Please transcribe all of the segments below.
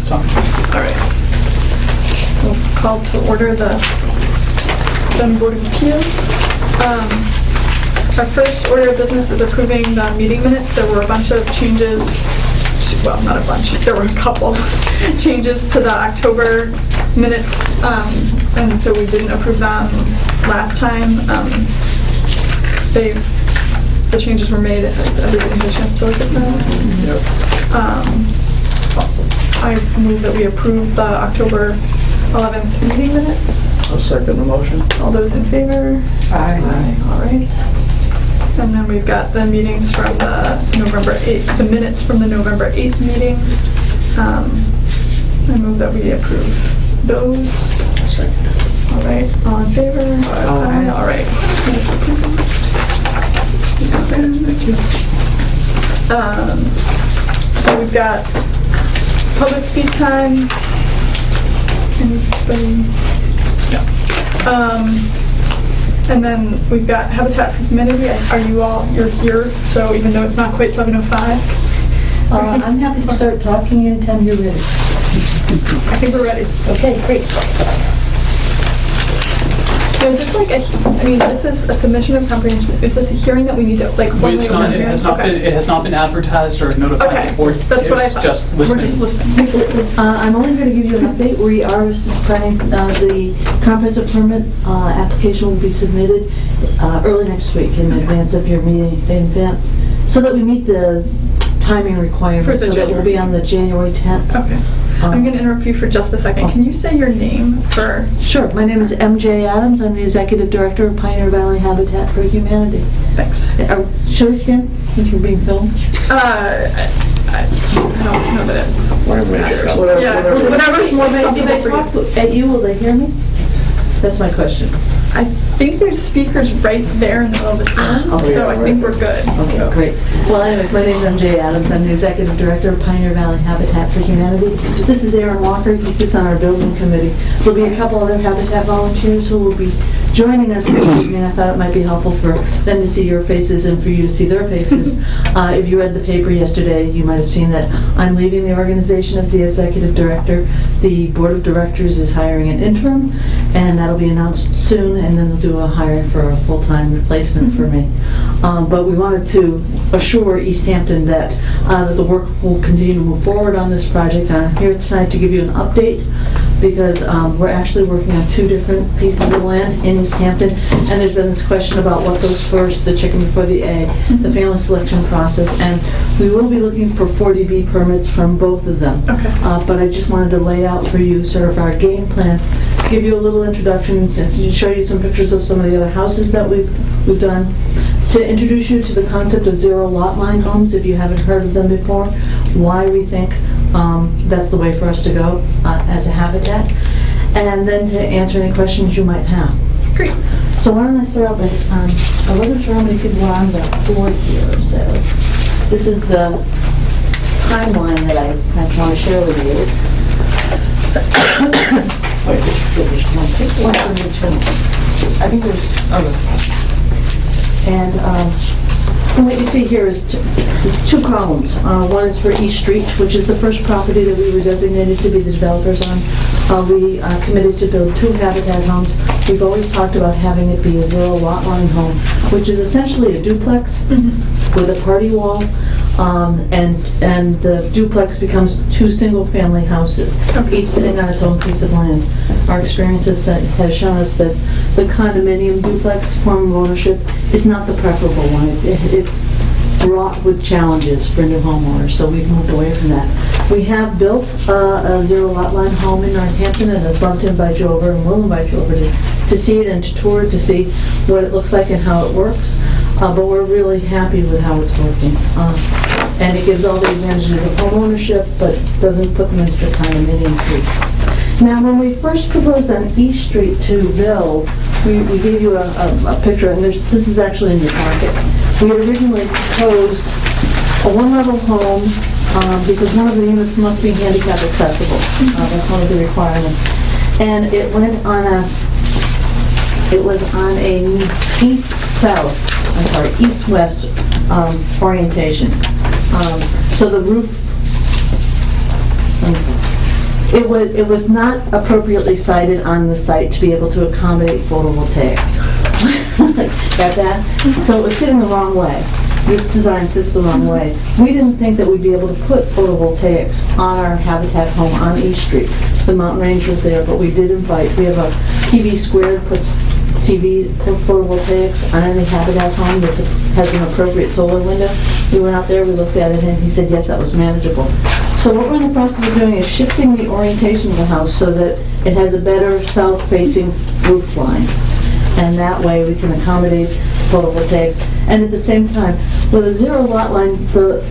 So. All right. We'll call to order the zoning board of appeals. Our first order of business is approving the meeting minutes. There were a bunch of changes. Well, not a bunch. There were a couple changes to the October minutes, and so we didn't approve them last time. The changes were made. Has everybody had a chance to look at them? Yep. I move that we approve the October 11th meeting minutes. I'll second the motion. All those in favor? Aye. All right. And then we've got the meetings from the November 8th, the minutes from the November 8th meeting. I move that we approve those. Second. All right. All in favor? Aye. All right. Thank you. So we've got public speak time. Anybody? No. And then we've got Habitat for Humanity. Are you all, you're here, so even though it's not quite 7:05. I'm happy to start talking anytime you're ready. I think we're ready. Okay, great. So is this like this is a submission of comprehension. Is this a hearing that we need to formally It's not, open? it has not been advertised or notified Okay. the board. That's what I thought. Just listening. We're just listening. I'm only going to give you an update. We are planning the comprehensive permit application will be submitted early next week in advance of your meeting event, so that we meet the timing requirements. So that will be on the January 10th. Okay. I'm going to interrupt you for just a second. Can you say your name for... Sure. My name is MJ Adams. I'm the Executive Director of Pioneer Valley Habitat for Humanity. Thanks. Should I stand since we're being filmed? I don't know that it matters. Whatever. Whatever's more If I comfortable for you. talk at you, will they hear me? That's my question. I think there's speakers right there in the middle of the scene, Okay. so I think we're good. Okay, great. Well, anyways, my name is MJ Adams. I'm the Executive Director of Pioneer Valley Habitat for Humanity. This is Aaron Walker. He sits on our building committee. There'll be a couple other Habitat volunteers who will be joining us this evening. I thought it might be helpful for them to see your faces and for you to see their faces. If you read the paper yesterday, you might have seen that I'm leaving the organization as the Executive Director. The Board of Directors is hiring an interim, and that'll be announced soon, and then they'll do a hire for a full-time replacement for me. But we wanted to assure Easthampton that the work will continue to move forward on this project. I'm here tonight to give you an update because we're actually working on two different pieces of land in Easthampton, and there's been this question about what goes first, the chicken before the egg, the family selection process, and we will be looking for 40B permits from both of them. Okay. But I just wanted to lay out for you sort of our game plan, give you a little introduction, and show you some pictures of some of the other houses that we've done, to introduce you to the concept of zero lot line homes if you haven't heard of them before, why we think that's the way for us to go as a habitat, and then to answer any questions you might have. Great. So why don't I start out with, I wasn't sure how many people were on the board here, so this is the timeline that I want to share with you. Wait, there's one from each one. I think there's... Okay. And what you see here is two columns. One is for East Street, which is the first property that we were designated to be the developers on. We committed to build 2 Habitat homes. We've always talked about having it be a zero lot line home, which is essentially a duplex with a party wall, and the duplex becomes 2 single-family houses, each sitting on its own piece of land. Our experience has shown us that the condominium duplex form of ownership is not the preferable one. It's fraught with challenges for new homeowners, so we've moved away from that. We have built a zero lot line home in Northampton, and I've bumped in by you over, and we'll invite you over to see it and to tour it, to see what it looks like and how it works. But we're really happy with how it's working. And it gives all the advantages of home ownership, but doesn't put them into the condominium piece. Now, when we first proposed on East Street to build, we gave you a picture, and this is actually in your packet. We had originally proposed a one-level home because one of the units must be handicap accessible. That's one of the requirements. And it went on it was on a east-west orientation. So the roof It was not appropriately sited on the site to be able to accommodate photovoltaics. Got that? So it was sitting the wrong way. This design sits the wrong way. We didn't think that we'd be able to put photovoltaics on our Habitat home on East Street. The mountain range was there, but we did invite, we have a TV Squared puts photovoltaics on any Habitat home that has an appropriate solar window. We went out there, we looked at it, and he said, yes, that was manageable. So what we're in the process of doing is shifting the orientation of the house so that it has a better south-facing roof line. And that way we can accommodate photovoltaics. And at the same time, with a zero lot line, the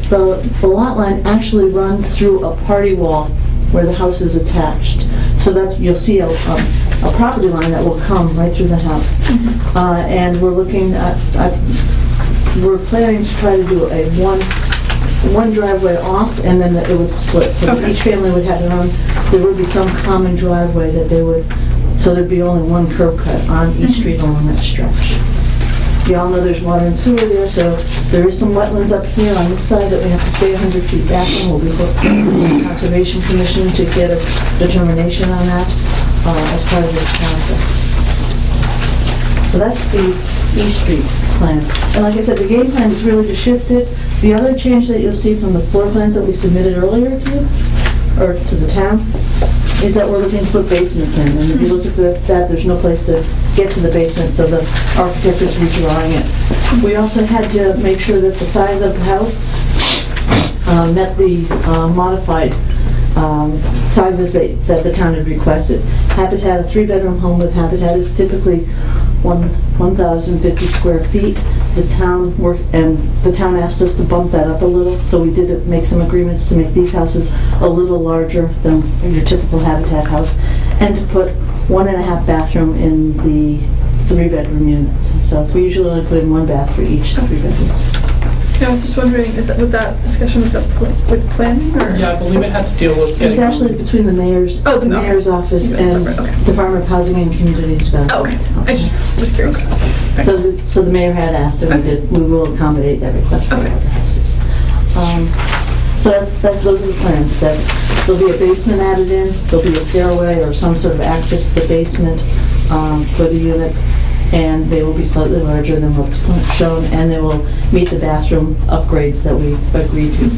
lot line actually runs through a party wall where the house is attached. So that's, you'll see a property line that will come right through the house. And we're looking at, we're planning to try to do a one driveway off, and then it would split. So Okay. each family would have their own, there would be some common driveway that they would, so there'd be only one curb cut on each street along that stretch. You all know there's water and sewer there, so there is some wetlands up here on this side that we have to stay 100 feet back from. We'll be looking to the Conservation Commission to get a determination on that as part of this process. So that's the East Street plan. And like I said, the game plan is really to shift it. The other change that you'll see from the floor plans that we submitted earlier to you, or to the town, is that we're looking to put basements in. And if you look at that, there's no place to get to the basement, so the architect is redrawing it. We also had to make sure that the size of the house met the modified sizes that the town had requested. Habitat, a 3-bedroom home with Habitat is typically 1,050 square feet. The town asked us to bump that up a little, so we did make some agreements to make these houses a little larger than your typical Habitat house, and to put 1.5 bathroom in the 3-bedroom units. So we usually only put in 1 bath for each 3-bedroom. I was just wondering, was that discussion with planning, or? Yeah, I believe it had to deal with It's actually between the mayor's mayor's office and Department of Housing and Community Development. Oh, okay. I just was curious. So the mayor had asked, and we will accommodate that request for other houses. So those are the plans. That there'll be a basement added in, there'll be a stairway or some sort of access to the basement for the units, and they will be slightly larger than what's shown, and they will meet the bathroom upgrades that we agreed to.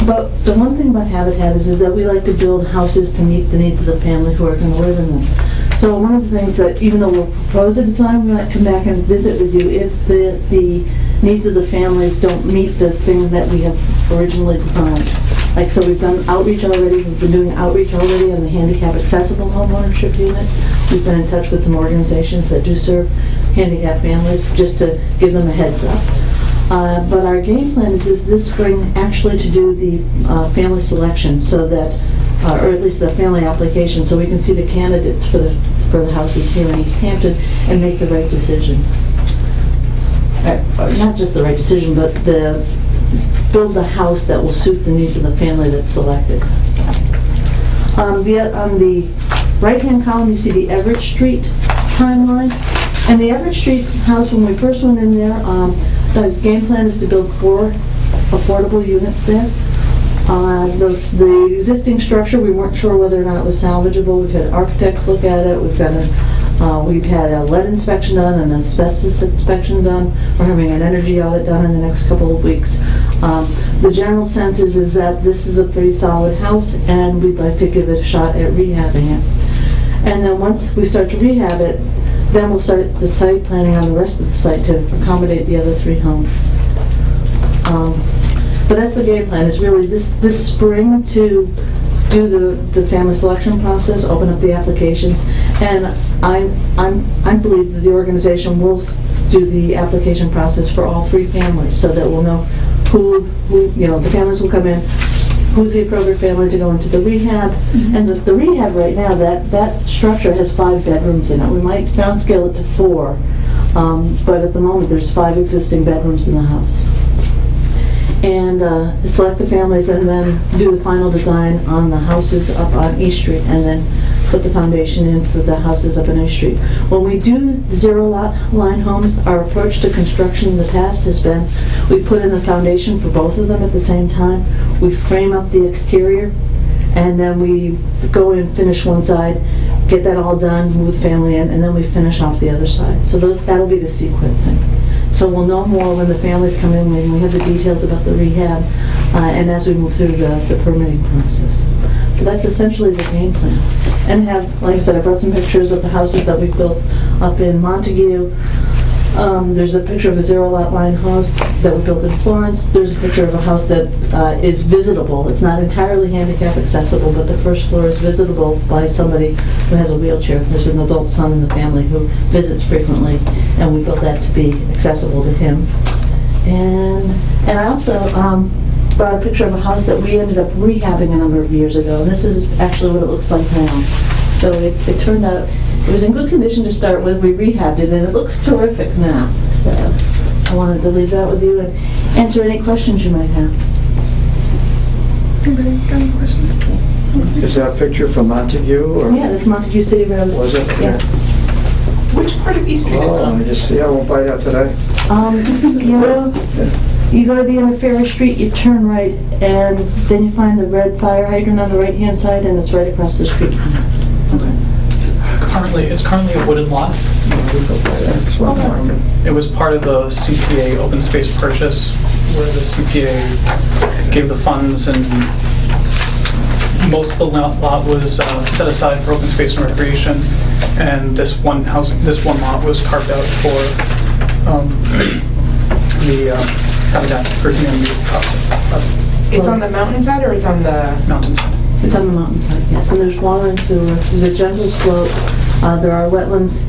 But the one thing about Habitat is that we like to build houses to meet the needs of the family who are going to live in them. So one of the things that, even though we'll propose a design, we might come back and visit with you if the needs of the families don't meet the thing that we have originally designed. Like, so we've done outreach already, we've been doing outreach already on the handicap accessible home ownership unit. We've been in touch with some organizations that do serve handicapped families, just to give them a heads up. But our game plan is this spring actually to do the family selection, so that, or at least the family application, so we can see the candidates for the houses here in Easthampton and make the right decision. Not just the right decision, but build the house that will suit the needs of the family that's selected. So, on the right-hand column, you see the Everett Street timeline. And the Everett Street house, when we first went in there, the game plan is to build 4 affordable units there. The existing structure, we weren't sure whether or not it was salvageable. We've had architects look at it. We've had a lead inspection done and an asbestos inspection done. We're having an energy audit done in the next couple of weeks. The general sense is that this is a pretty solid house, and we'd like to give it a shot at rehabbing it. And then once we start to rehab it, then we'll start the site planning on the rest of the site to accommodate the other 3 homes. But that's the game plan, is really this spring to do the family selection process, open up the applications, and I believe that the organization will do the application process for all 3 families, so that we'll know who the families will come in, who's the appropriate family to go into the rehab. And the rehab right now, that structure has 5 bedrooms in it. We might downscale it to 4, but at the moment there's 5 existing bedrooms in the house. And select the families, and then do the final design on the houses up on East Street, and then put the foundation in for the houses up on East Street. When we do 0 lot line homes, our approach to construction in the past has been, we put in the foundation for both of them at the same time. We frame up the exterior, and then we go in, finish one side, get that all done, move the family in, and then we finish off the other side. So that'll be the sequencing. So we'll know more when the families come in, when we have the details about the rehab, and as we move through the permitting process. But that's essentially the game plan. And like I said, I brought some pictures of the houses that we've built up in Montague. There's a picture of a zero lot line house that we built in Florence. There's a picture of a house that is visitable. It's not entirely handicap accessible, but the first floor is visitable by somebody who has a wheelchair. There's an adult son in the family who visits frequently, and we built that to be accessible to him. And I also brought a picture of a house that we ended up rehabbing a number of years ago. This is actually what it looks like now. So it turned out, it was in good condition to start with. We rehabbed it, and it looks terrific now. So I wanted to leave that with you and answer any questions you might have. Anybody got any questions? Is that picture from Montague? Or Yeah, that's Montague City Road. was it? Yeah. Which part of East Street is Oh, that? I just see. I won't buy that today. You go to the end of Ferry Street, you turn right, and then you find the red fire hydrant on the right-hand side, and it's right across the street. It's currently a wooded lot. That's one time. It was part of the CPA open space purchase, where the CPA gave the funds, and most of the lot was set aside for open space and recreation, and this one lot was carved out for the Habitat for Humanity process. It's on the mountainside or it's on the... Mountainside. It's on the mountainside, yes, and there's water and sewer. There's a gentle slope. There are wetlands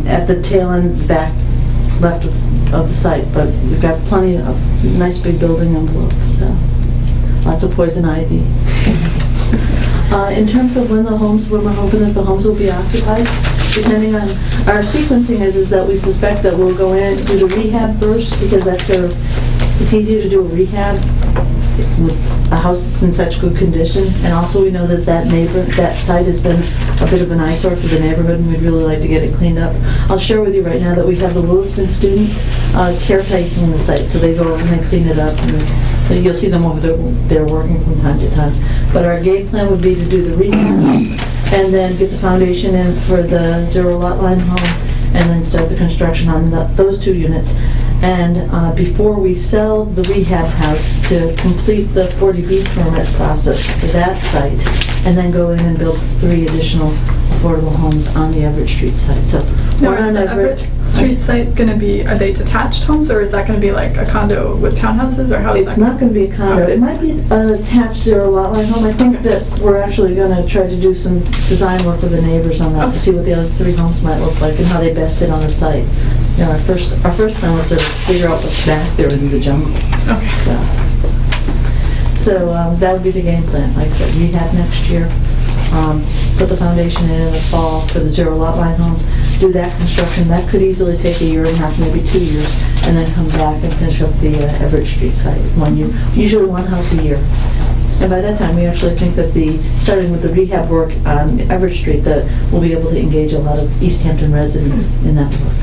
at the tail end back left of the site, but we've got plenty of nice big building envelope, so lots of poison ivy. In terms of when we're hoping that the homes will be occupied, depending on, our sequencing is that we suspect that we'll go in, do the rehab first, because it's easier to do a rehab with a house that's in such good condition. And also we know that that site has been a bit of an eyesore for the neighborhood, and we'd really like to get it cleaned up. I'll share with you right now that we have the Williston students caretaking the site, so they go and they clean it up, and you'll see them over there working from time to time. But our game plan would be to do the rehab and then get the foundation in for the zero lot line home, and then start the construction on those 2 units. And before we sell the rehab house, to complete the 40B permit process for that site, and then go in and build 3 additional affordable homes on the Everett Street site. So No, one is on the Everett Street site going to be, are they detached homes, or is that going to be like a condo with townhouses, or how is that? It's not going to be a condo. Okay. It might be an attached zero lot line home. I think that we're actually going to try to do some design work with the neighbors on that Okay. to see what the other 3 homes might look like and how they best fit on the site. You know, our first plan was to figure out what's back there in the jungle. Okay. So that would be the game plan. Like I said, rehab next year, put the foundation in the fall for the zero lot line home, do that construction. That could easily take 1.5 years, maybe 2 years, and then come back and finish up the Everett Street site. Usually 1 house a year. And by that time, we actually think that starting with the rehab work on Everett Street, that we'll be able to engage a lot of Easthampton residents in that work.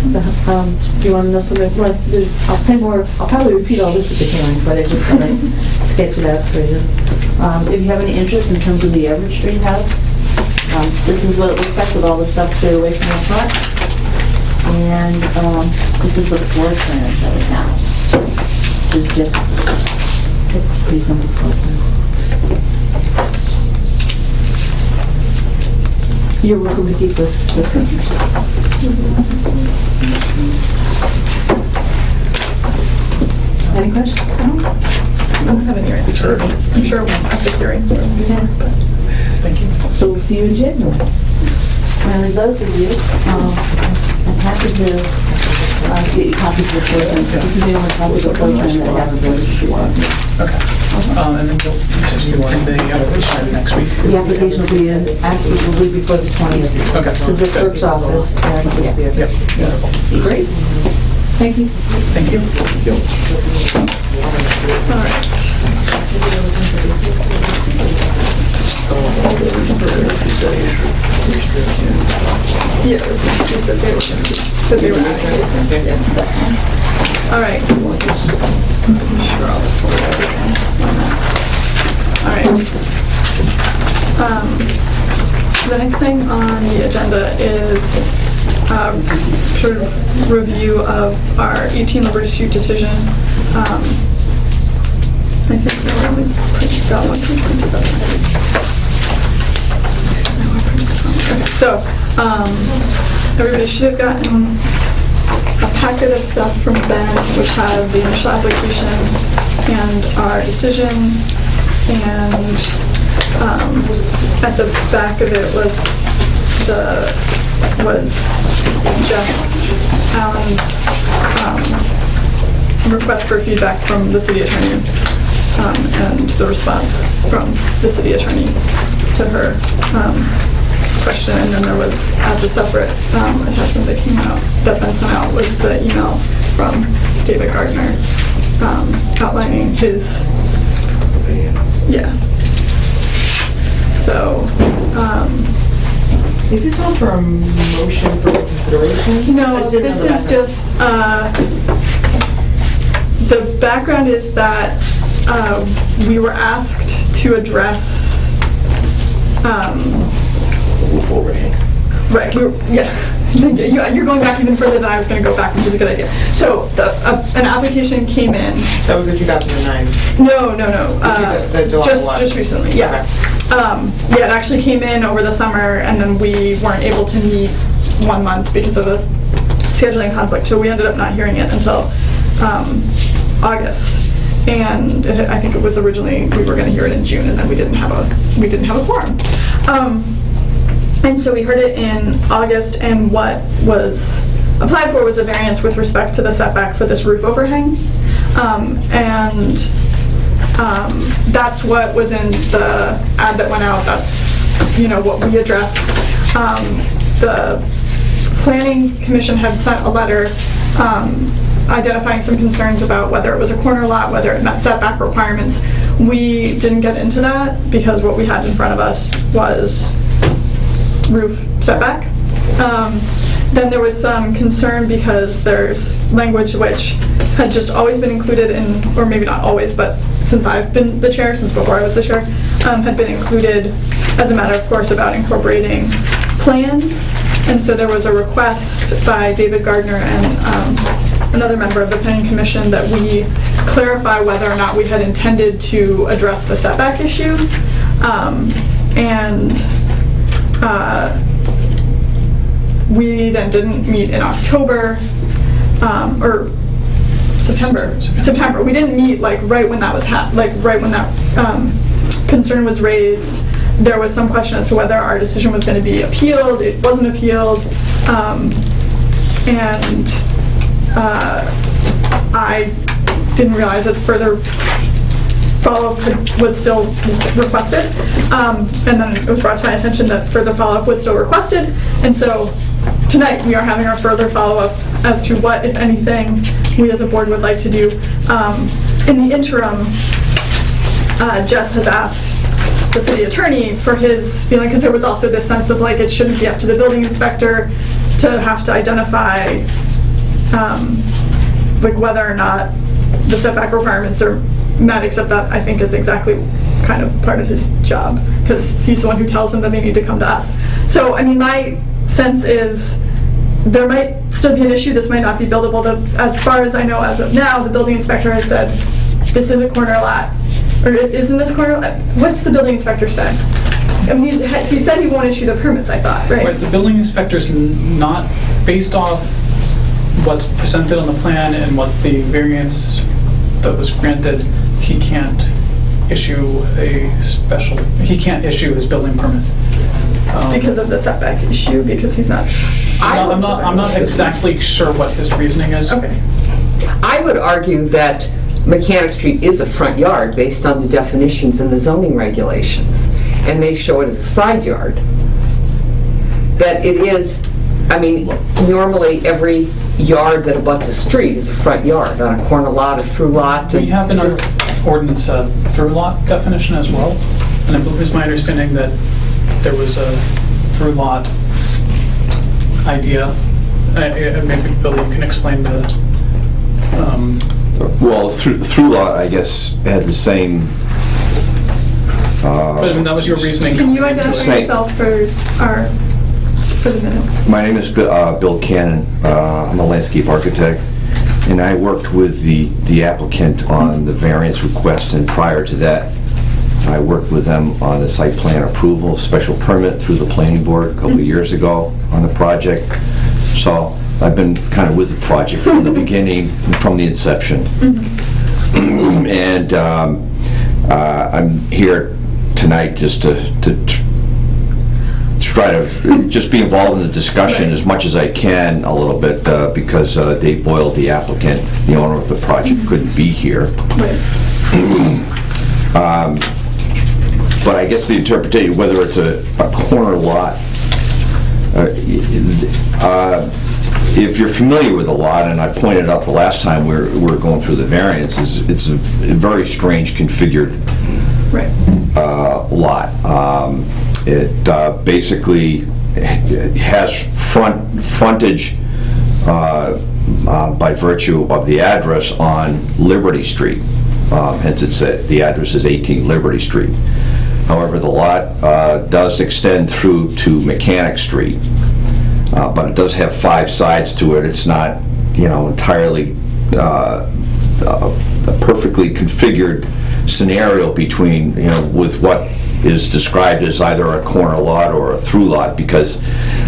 Do you want to know something? Well, I'll say more. I'll probably repeat all this at the hearing, but I just thought I'd sketch it out for you. If you have any interest in terms of the Everett Street house, this is what it looks like with all the stuff clear away from the front. And this is the floor plan that we have. It's just a pretty simple floor plan. You're welcome to keep those pictures. Any questions? I don't have any right Sure. I'm sure at the hearing. Okay. Thank you. So we'll see you in January. And those of you, I'm happy to get you copies of the floor plan. This is the only copy of the floor plan that I have available. Okay. And then the application next week. The application will be in, actually, will be before the 20th. Okay. To the clerk's office. And, yeah. Yep. Great. Thank you. Thank you. All right. Yeah, it was that they were asking. All right. Sure, I'll just hold everything. All right. The next thing on the agenda is sort of review of our 18 Liberty Street decision. I think I only got one printed up. Okay, so everybody should have gotten a packet of stuff from Ben, which had the initial application and our decision, and at the back of it was Jeff Allen's request for feedback from the city attorney, and the response from the city attorney to her question. And then there was, as a separate attachment that came out, that Ben sent out, was the email from David Gardner outlining his, So, Is this all for a motion for consideration? no, this is just, the background is that we were asked to address, right, you're going back even further than I was going to go back, which is a good idea. So, an application came in. That was in 2009. No. The July one. Just recently, yeah. Okay. It actually came in over the summer, and then we weren't able to meet 1 month because of a scheduling conflict. So we ended up not hearing it until August. And I think it was originally we were going to hear it in June, and then we didn't have a quorum. And so we heard it in August, and what was applied for was a variance with respect to the setback for this roof overhang. That's what was in the ad that went out. That's, what we addressed. The Planning Commission had sent a letter identifying some concerns about whether it was a corner lot, whether it met setback requirements. We didn't get into that because what we had in front of us was roof setback. Then there was some concern because there's language which had just always been included in, or maybe not always, but since I've been the chair, since before I was the chair, had been included as a matter of course about incorporating plans. And so there was a request by David Gardner and another member of the Planning Commission that we clarify whether or not we had intended to address the setback issue. We then didn't meet in October, or September. September. We didn't meet right when that was right when that concern was raised. There was some question as to whether our decision was going to be appealed. It wasn't appealed, and I didn't realize that further follow-up was still requested, and then it was brought to my attention that further follow-up was still requested, and so tonight we are having our further follow-up as to what, if anything, we as a board would like to do. In the interim, Jess has asked the city attorney for his feeling, because there was also this sense of it shouldn't be up to the building inspector to have to identify whether or not the setback requirements are met, except that I think is exactly kind of part of his job, because he's the one who tells them that they need to come to us. So, I mean, my sense is there might still be an issue. This might not be buildable. As far as I know, as of now, the building inspector has said this is a corner lot, or isn't this corner lot? What's the building inspector say? I mean, he said he won't issue the permits, I thought, right? Right, the building inspector's not, based off what's presented on the plan and what the variance that was granted, he can't issue he can't issue his building permit. Because of the setback issue, because he's not. I'm not exactly sure what his reasoning is. Okay. I would argue that Mechanic Street is a front yard based on the definitions in the zoning regulations, and they show it as a side yard. That it is, I mean, normally every yard that abuts a street is a front yard, on a corner lot, a through lot. We have in our ordinance a through lot definition as well, and it was my understanding that there was a through lot idea. Maybe Billy, you can explain Well, through lot, I guess, had the same. But I mean, that was your reasoning. Can you identify Say- yourself for the minute? My name is Bill Cannon. I'm a landscape architect, and I worked with the applicant on the variance request, and prior to that, I worked with them on the site plan approval, special permit through the planning board a couple of years ago on the project. So I've been kind of with the project from the beginning, from the inception. And I'm here tonight just to try to just be involved in the discussion as much as I can a little bit, because Dave Boyle, the applicant, the owner of the project, couldn't be here. But I guess the interpretation, whether it's a corner lot, if you're familiar with the lot, and I pointed out the last time we were going through the variances, it's a very strange configured lot. It basically has frontage by virtue of the address on Liberty Street. Hence the address is 18 Liberty Street. However, the lot does extend through to Mechanic Street, but it does have 5 sides to it. It's not, entirely a perfectly configured scenario between, with what is described as either a corner lot or a through lot, because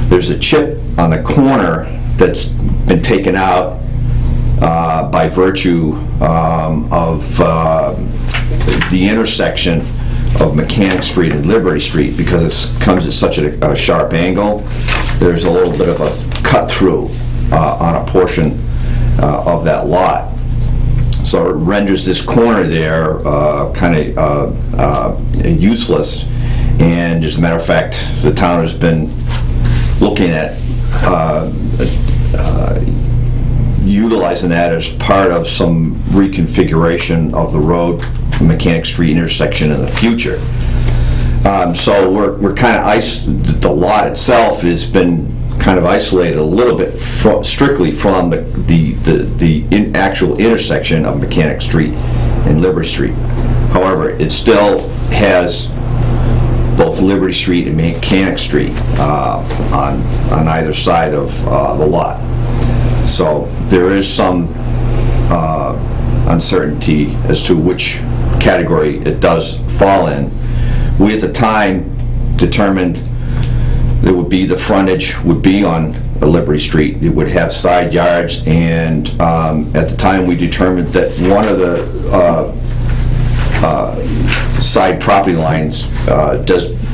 there's a chip on the corner that's been taken out by virtue of the intersection of Mechanic Street and Liberty Street, because it comes at such a sharp angle. There's a little bit of a cut through on a portion of that lot. So it renders this corner there kind of useless. And as a matter of fact, the town has been looking at utilizing that as part of some reconfiguration of the road Mechanic Street intersection in the future. So we're kind of the lot itself has been kind of isolated a little bit strictly from the actual intersection of Mechanic Street and Liberty Street. However, it still has both Liberty Street and Mechanic Street on either side of the lot. So there is some uncertainty as to which category it does fall in. We at the time determined there would be the frontage would be on Liberty Street. It would have side yards, and at the time we determined that one of the side property lines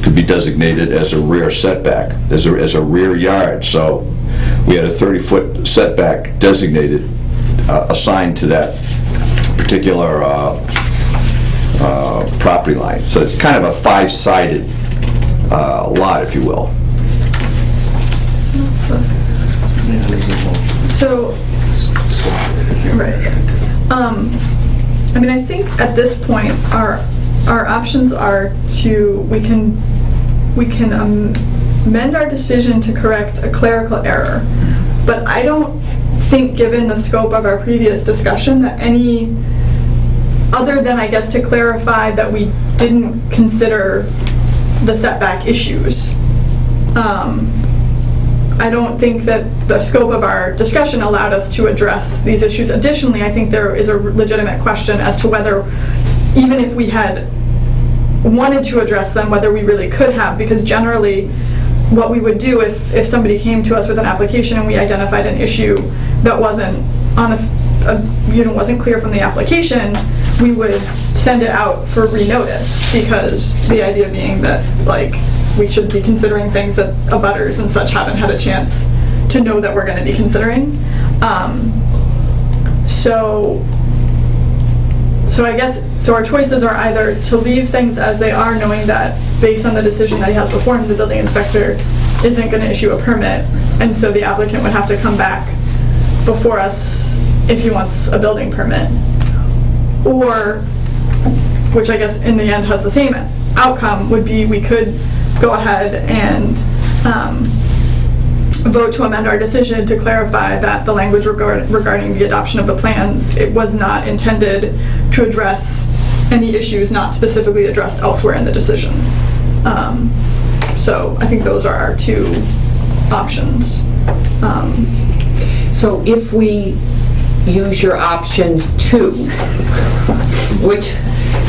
could be designated as a rear setback, as a rear yard. So we had a 30-foot setback designated, assigned to that particular property line. So it's kind of a 5-sided lot, if you will. So, right. I mean, I think at this point our options are we can amend our decision to correct a clerical error, but I don't think, given the scope of our previous discussion, that any other than, I guess, to clarify that we didn't consider the setback issues. I don't think that the scope of our discussion allowed us to address these issues. Additionally, I think there is a legitimate question as to whether, even if we had wanted to address them, whether we really could have, because generally what we would do if somebody came to us with an application and we identified an issue that wasn't on wasn't clear from the application, we would send it out for renotice, because the idea being that, like, we should be considering things that abutters and such haven't had a chance to know that we're going to be considering. So I guess, our choices are either to leave things as they are, knowing that based on the decision that he has before him, the building inspector isn't going to issue a permit, and so the applicant would have to come back before us if he wants a building permit. Or, which I guess in the end has the same outcome, would be we could go ahead and vote to amend our decision to clarify that the language regarding the adoption of the plans, it was not intended to address any issues not specifically addressed elsewhere in the decision. So I think those are our two options. So if we use your option 2, which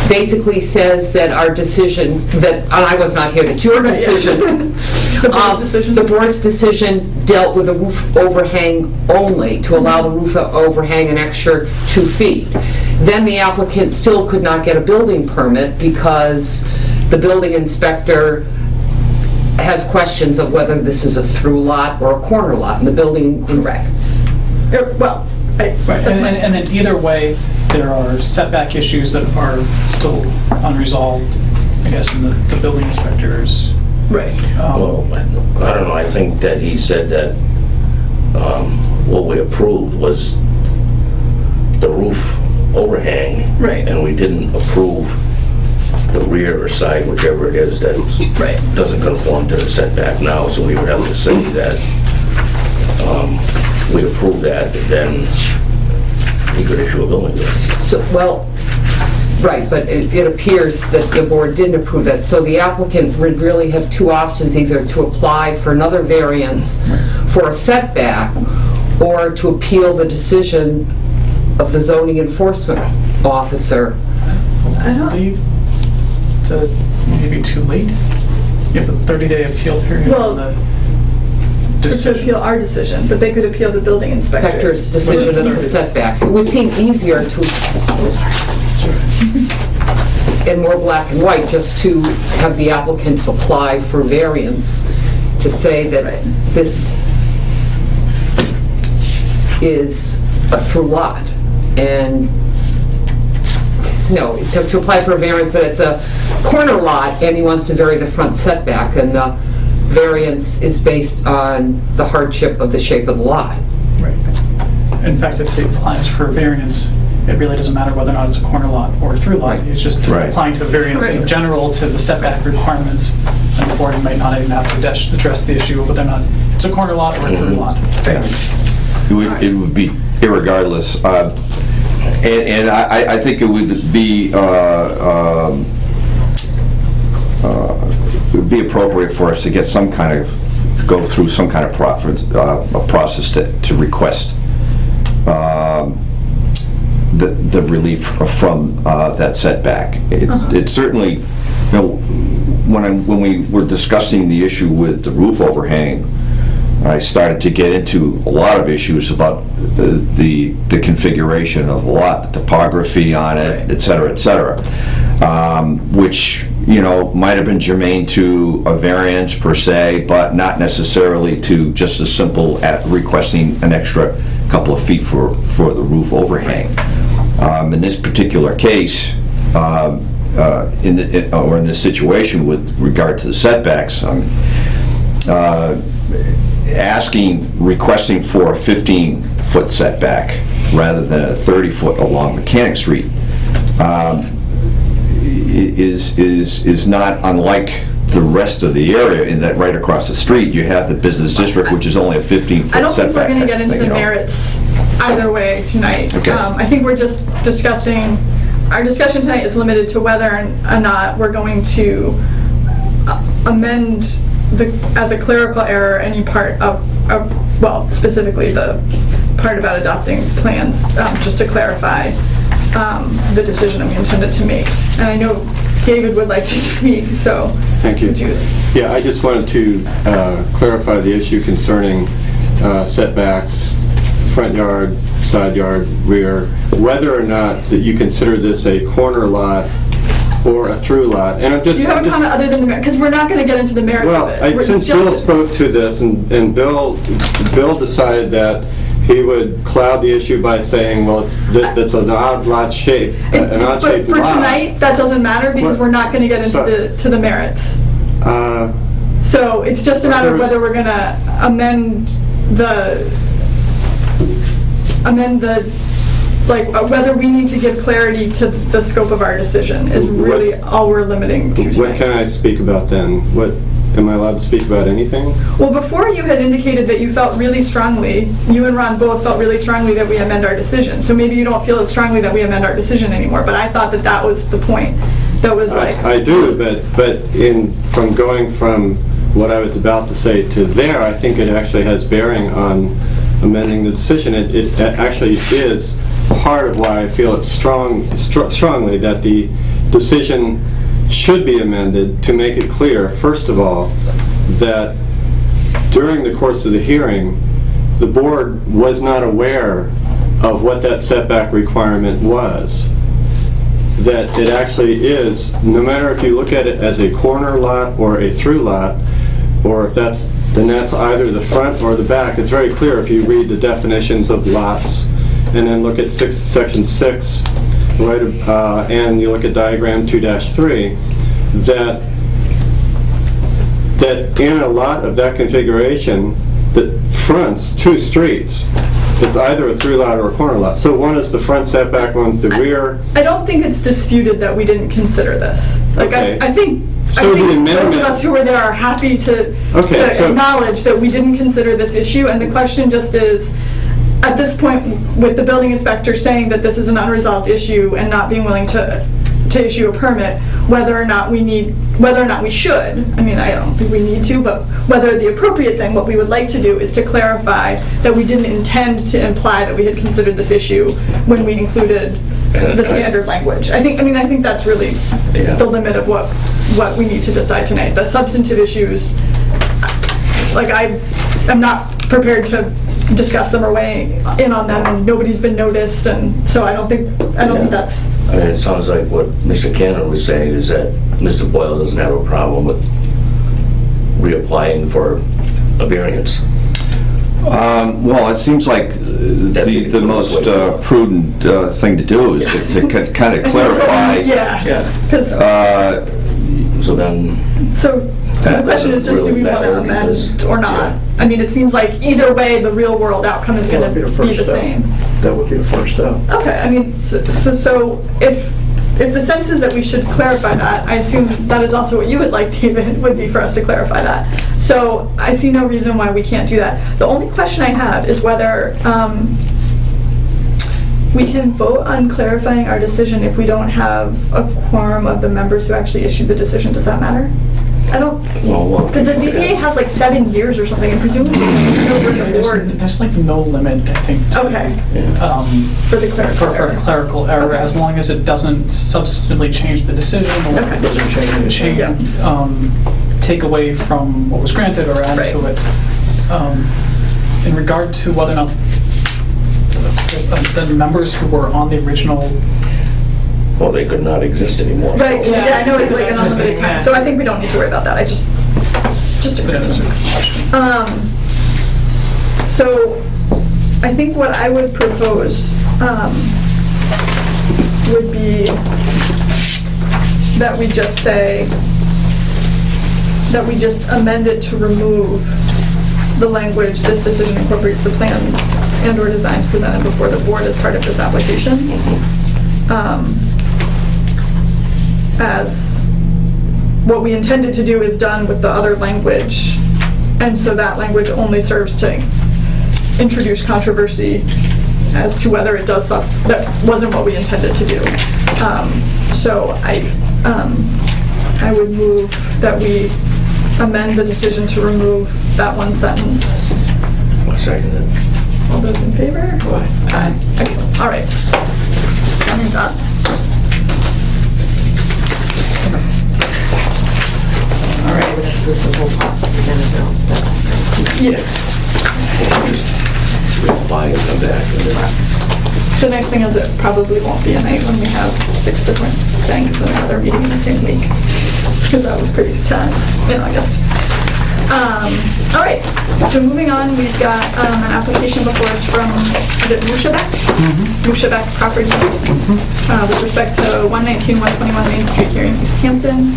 basically says that our decision, that, and I was not here, that your decision, The board's decision dealt with a roof overhang only, to allow the roof overhang an extra 2 feet. Then the applicant still could not get a building permit because the building inspector has questions of whether this is a through lot or a corner lot, and the building... Correct. Well, Right, and then either way, there are setback issues that are still unresolved, I guess, in the building inspectors. right. Well, I don't know, I think that he said that what we approved was the roof overhang. Right. And we didn't approve the rear or side, whichever it is, that Right. doesn't conform to the setback now, so we would have to say that we approve that, then he could issue a building permit. So, well, right, but it appears that the board didn't approve that. So the applicant would really have 2 options, either to apply for another variance for a setback, or to appeal the decision of the zoning enforcement officer. I don't- believe that maybe too late. You have a 30-day appeal period Well, on the To decision. appeal our decision, but they could appeal the building Inspector's inspector's. decision of the setback. It would seem easier to, in more black and white, just to have the applicant apply for variance, to say that Right. this is a through lot, and, no, to apply for a variance that it's a corner lot and he wants to vary the front setback, and the variance is based on the hardship of the shape of the lot. Right. In fact, if he applies for a variance, it really doesn't matter whether or not it's a corner lot or a through lot. Right. It's just Right. applying to a variance in Right. general to the setback requirements, and the board might not even have to address the issue of whether or not it's a corner lot or a through lot. It would be irregardless. And I think it would be appropriate for us to get some kind of, go through some kind of a process to request the relief from that setback. It certainly, you know, when we were discussing the issue with the roof overhang, I started to get into a lot of issues about the configuration of the lot, the topography on it, et cetera, which, you know, might have been germane to a variance per se, but not necessarily to just as simple at requesting an extra couple of feet for the roof overhang. In this particular case, in this situation with regard to the setbacks, requesting for a 15-foot setback rather than a 30-foot along Mechanic Street is not unlike the rest of the area, in that right across the street you have the business district, which is only a 15-foot setback. I don't think we're going to type get of into thing, the you know. merits either way tonight. Okay. I think we're just discussing, our discussion tonight is limited to whether or not we're going to amend as a clerical error any part of, well, specifically the part about adopting plans, just to clarify the decision we intended to make. And I know David would like to speak, so. Thank you. would you- Yeah, I just wanted to clarify the issue concerning setbacks, front yard, side yard, rear, whether or not that you consider this a corner lot or a through lot. And I'm just... Do you have a comment other than the merit? Because we're not going to get into the merits Well, of it. since Bill spoke to this, and Bill decided that he would cloud the issue by saying, well, it's an odd lot shape, an odd But shaped for lot. tonight, that doesn't matter because What? we're not going to get So- into the merits. So it's just a matter of There's- whether we're going to amend the, like, whether we need to give clarity to the scope of our decision is really all we're limiting to What can tonight. I speak about then? am I allowed to speak about anything? Well, before you had indicated that you felt really strongly, you and Ron both felt really strongly that we amend our decision. So maybe you don't feel as strongly that we amend our decision anymore, but I thought that that was the point. That was like... I do, but from going from what I was about to say to there, I think it actually has bearing on amending the decision. It actually is part of why I feel it's strongly that the decision should be amended to make it clear, first of all, that during the course of the hearing, the board was not aware of what that setback requirement was. That it actually is, no matter if you look at it as a corner lot or a through lot, or if then that's either the front or the back. It's very clear if you read the definitions of lots and then look at section 6, right, and you look at diagram 2-3, that in a lot of that configuration that fronts two streets, it's either a through lot or a corner lot. So one is the front setback, one's the rear. I don't think it's disputed that we didn't consider this. Like, Okay. I think So the amendment- those of us who were there are happy to so- acknowledge that we didn't consider this issue, and the question just is, at this point, with the building inspector saying that this is an unresolved issue and not being willing to issue a permit, whether or not we should, I mean, I don't think we need to, but whether the appropriate thing, what we would like to do is to clarify that we didn't intend to imply that we had considered this issue when we included the standard language. I think that's really the limit of what we need to decide tonight. The substantive issues, like, I'm not prepared to discuss them or weigh in on them, and nobody's been noticed, and so I don't think that's... I mean, it sounds like what Mr. Cannon was saying is that Mr. Boyle doesn't have a problem with reapplying for a variance. Well, it seems like the most prudent thing to do is to kind of clarify. Yeah. So then... So the question is just, do we want to amend or not? Yeah. I mean, it seems like either way, the real world outcome is going to be the same. That would be the first step. Okay, I mean, so if the sense is that we should clarify that, I assume that is also what you would like, David, would be for us to clarify that. So I see no reason why we can't do that. The only question I have is whether we can vote on clarifying our decision if we don't have a quorum of the members who actually issued the decision. Does that matter? I don't, because the ZBA has like 7 years or something, and presumably the board. There's like no limit, I think, to, for the clerical for error. clerical error, as long as it doesn't substantively change the decision or take away from what was granted or add to it. In regard to whether or not the members who were on the original... Well, they could not exist anymore. Right, So. yeah, I know it's like an unlimited time, so I think we don't need to worry about that. Just a question. So I think what I would propose would be that we just say, that we just amend it to remove the language, this decision incorporates the plans and/or designs presented before the board as part of this application. As what we intended to do is done with the other language, and so that language only serves to introduce controversy as to whether it does stuff that wasn't what we intended to do. So I would move that we amend the decision to remove that one sentence. I'll second it. All those in favor? Aye. Excellent. All right. Done and done. All right, with the whole process again, Yeah. Reapply and come back. The next thing is it probably won't be a night when we have 6 different things in another meeting in the same week, because that was pretty tough in August. All right, so moving on, we've got an application before us from, is it Mushabek? Mushabek Properties, with respect to 119, 121 Main Street here in Easthampton.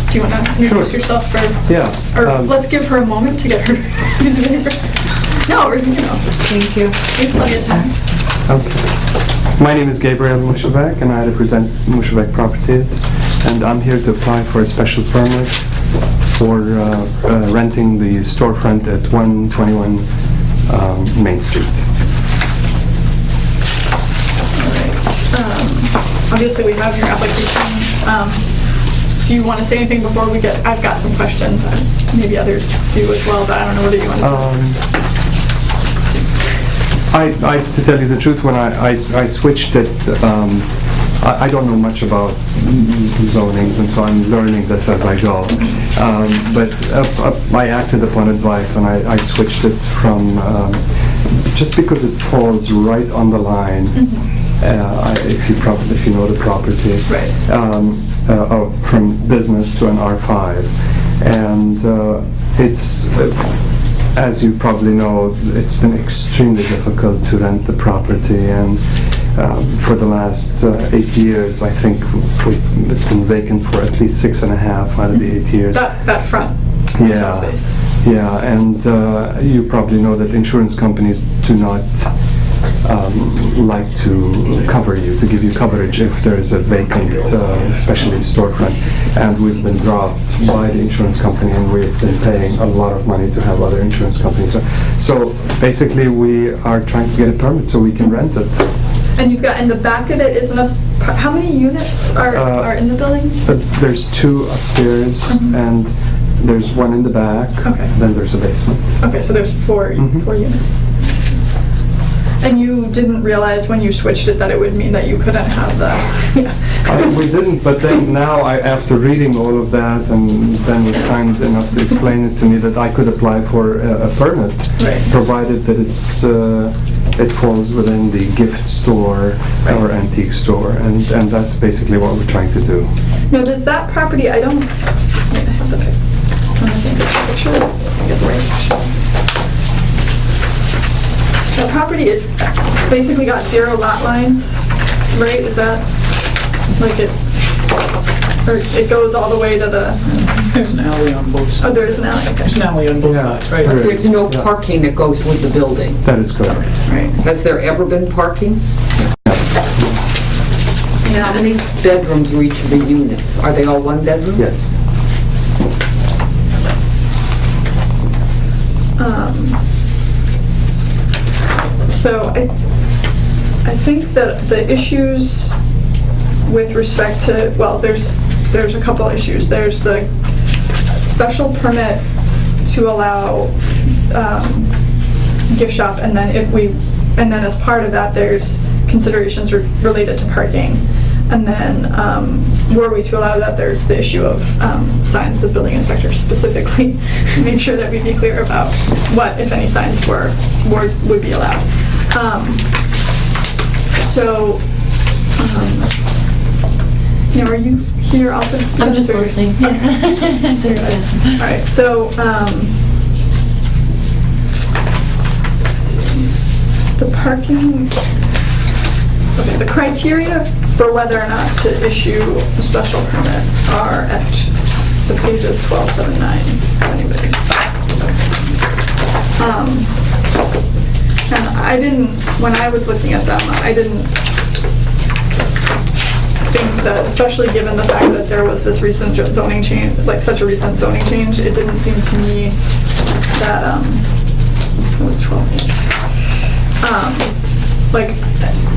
Do you want to introduce yourself for? Yeah. Or let's give her a moment to get her. No, you know. Thank you. We have plenty of time. Okay. My name is Gabriel Mushevek, and I represent Mushevek Properties, and I'm here to apply for a special permit for renting the storefront at 121 Main Street. Obviously, we have your application. Do you want to say anything before we get, I've got some questions, maybe others do as well, but I don't know whether you want to. To tell you the truth, when I switched it, I don't know much about zonings, and so I'm learning this as I go. But I acted upon advice, and I switched it from, just because it falls right on the line, if you know the property, right. From business to an R5, and it's as you probably know, it's been extremely difficult to rent the property, and for the last 8 years, I think it's been vacant for at least 6.5 out of the 8 years. That front. Yeah, yeah, and you probably know that insurance companies do not like to cover you, to give you coverage if there is a vacant, especially storefront. And we've been dropped by the insurance company, and we've been paying a lot of money to have other insurance companies. So basically, we are trying to get a permit so we can rent it. And you've got, in the back of it, how many units are in the building? There's 2 upstairs, and there's 1 in the back. Okay. Then there's a basement. Okay, so there's 4 units. And you didn't realize when you switched it that it would mean that you couldn't have the... We didn't, but then now, after reading all of that, and Ben was kind enough to explain it to me that I could apply for a permit, right, provided that it falls within the gift store, right, or antique store, and that's basically what we're trying to do. Now, does that property, I don't... Wait, I have the picture. I get the right picture. The property, it's basically got 0 lot lines, right? Is that like it, or it goes all the way to the... There's an alley on both sides. Oh, there is an alley, okay. There's an alley on both sides, right? There's no parking that goes with the building. That is correct. Right. Has there ever been parking? Yeah. How many bedrooms are each of the units? Are they all 1 bedroom? Yes. So I think that the issues with respect to, well, there's a couple issues. There's the special permit to allow gift shop, and then as part of that, there's considerations related to parking. And then, were we to allow that, there's the issue of signs. The building inspector specifically made sure that we be clear about what, if any, signs would be allowed. Now, are you here also? I'm just listening. Okay. All right. So, let's see. The parking. Okay, the criteria for whether or not to issue a special permit are at the pages 1279, anyway. And when I was looking at them, I didn't think that, especially given the fact that there was this recent zoning change, like such a recent zoning change, it didn't seem to me that, it was 12. Like,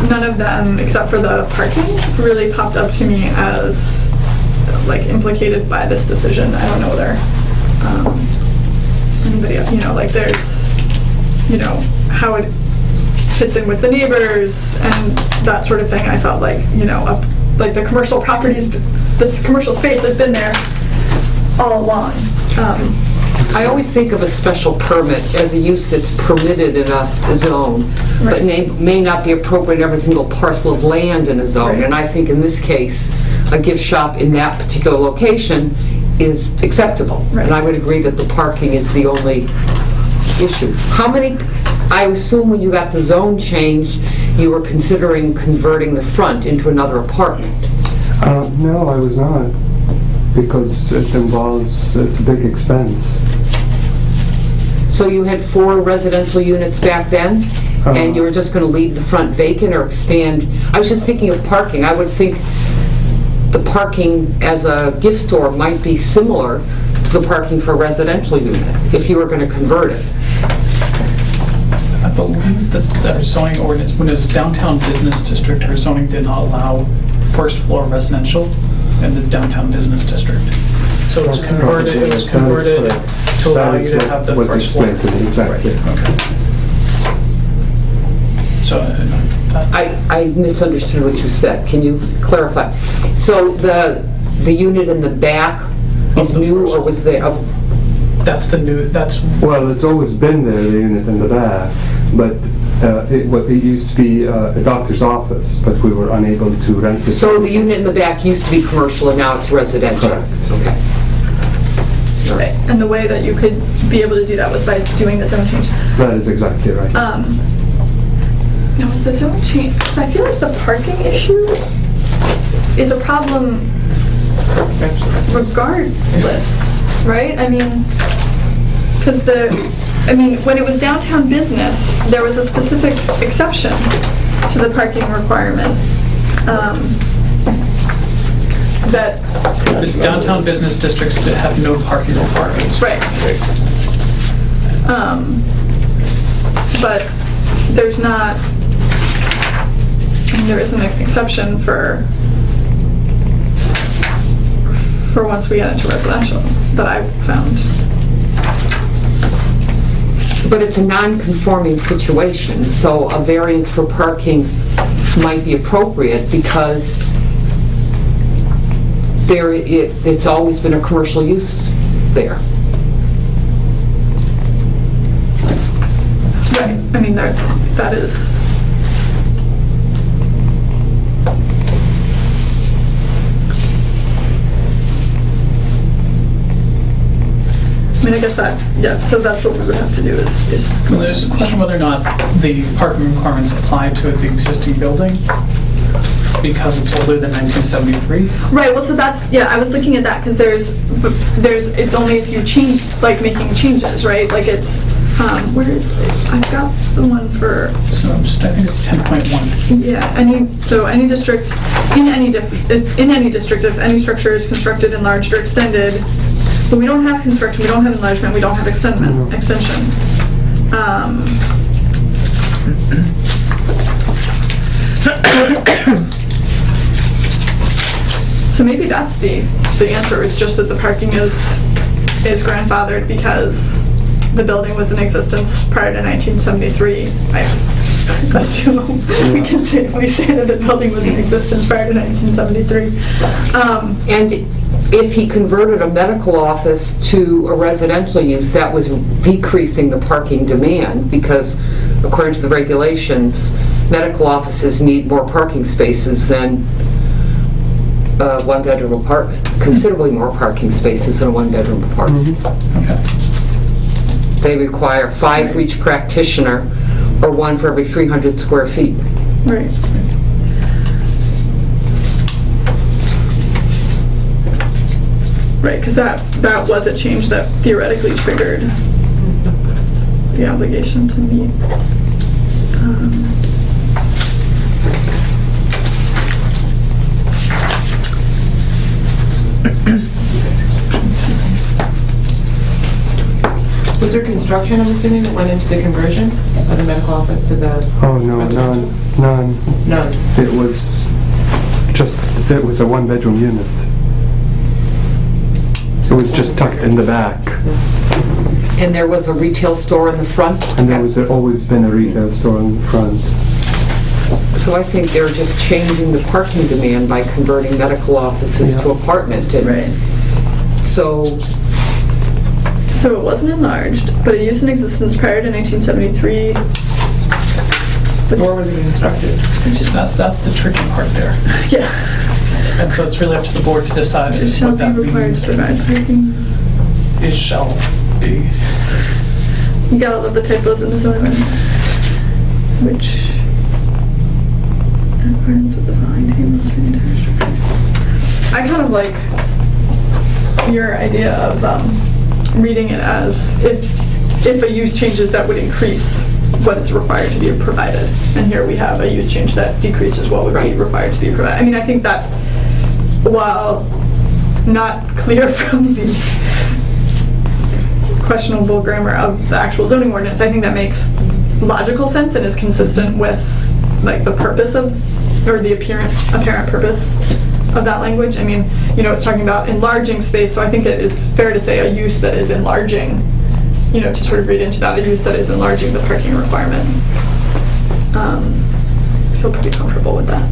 none of them, except for the parking, really popped up to me as, like, implicated by this decision. I don't know whether anybody else, like, there's, how it fits in with the neighbors and that sort of thing. I felt like, like the commercial properties, this commercial space has been there all along. I always think of a special permit as a use that's permitted in a zone, right, but may not be appropriate in every single parcel of land in a zone. Right. And I think in this case, a gift shop in that particular location is acceptable. Right. And I would agree that the parking is the only issue. I assume when you got the zone changed, you were considering converting the front into another apartment. No, I was not. Because it's a big expense. So you had 4 residential units back then, and you were just going to leave the front vacant or expand. I was just thinking of parking. I would think the parking as a gift store might be similar to the parking for a residential unit, if you were going to convert it. I believe that our zoning ordinance, when it was a downtown business district, our zoning did not allow first floor residential in the downtown business district. So it was That's converted, correct. it was That is converted correct. to allow That is you to what have the was first floor. explained to me, exactly. Okay. So, I misunderstood what you said. Can you clarify? So the unit in the back is Of the new, first or was there? that's the new, that's, Well, it's always been there, the unit in the back, but it used to be a doctor's office, but we were unable to rent it. So the unit in the back used to be commercial and now it's residential? Correct. Okay. Right. And the way that you could be able to do that was by doing the zone change. That is exactly right. Now with the zone change, because I feel like the parking issue is a problem regardless, right? I mean, because when it was downtown business, there was a specific exception to the parking requirement. That the downtown business districts that have no parking requirements. Right. But there's not, there is an exception for once we get into residential that I found. But it's a non-conforming situation, so a variance for parking might be appropriate because it's always been a commercial use there. Right. I mean, that is. I mean, I guess so that's what we would have to do is Well, there's a question whether or not the parking requirements apply to the existing building because it's older than 1973. Right, well, so that's, I was looking at that because it's only if you change, like making changes, right? Like it's, where is it? I've got the one for, So I think it's 10.1. any district, in any district, if any structure is constructed, enlarged, or extended, but we don't have construction, we don't have enlargement, we don't have extension. So maybe that's the answer, is just that the parking is grandfathered because the building was in existence prior to 1973. I assume we can safely say that the building was in existence prior to 1973. And if he converted a medical office to a residential use, that was decreasing the parking demand because according to the regulations, medical offices need more parking spaces than a one-bedroom apartment, considerably more parking spaces than a one-bedroom apartment. Okay. They require 5 for each practitioner or 1 for every 300 square feet. Right. Right, because that was a change that theoretically triggered the obligation to meet. Was there construction, I'm assuming, that went into the conversion of the medical office to the Oh, no, residential? none. None. It was a one-bedroom unit. It was just tucked in the back, And there was a retail store in the front? and there was always been a retail store in the front. So I think they're just changing the parking demand by converting medical offices to apartment. And Right. So So it wasn't enlarged, but it used in existence prior to 1973. Or was it constructed? That's the tricky part there. Yeah. And so it's really up to the board to decide It shall what be that required means. to provide parking. It shall be. You gotta love the typos in the zoning ordinance. Which, in accordance with the following tables of any district. I kind of like your idea of reading it as if a use changes, that would increase what is required to be provided. And here we have a use change that decreases what would be required to be provided. I mean, I think that while not clear from the questionable grammar of the actual zoning ordinance, I think that makes logical sense and is consistent with like the purpose of, or the apparent purpose of that language. I mean, you know, it's talking about enlarging space, so I think it is fair to say a use that is enlarging, you know, to sort of read into that, a use that is enlarging the parking requirement. I feel pretty comfortable with that.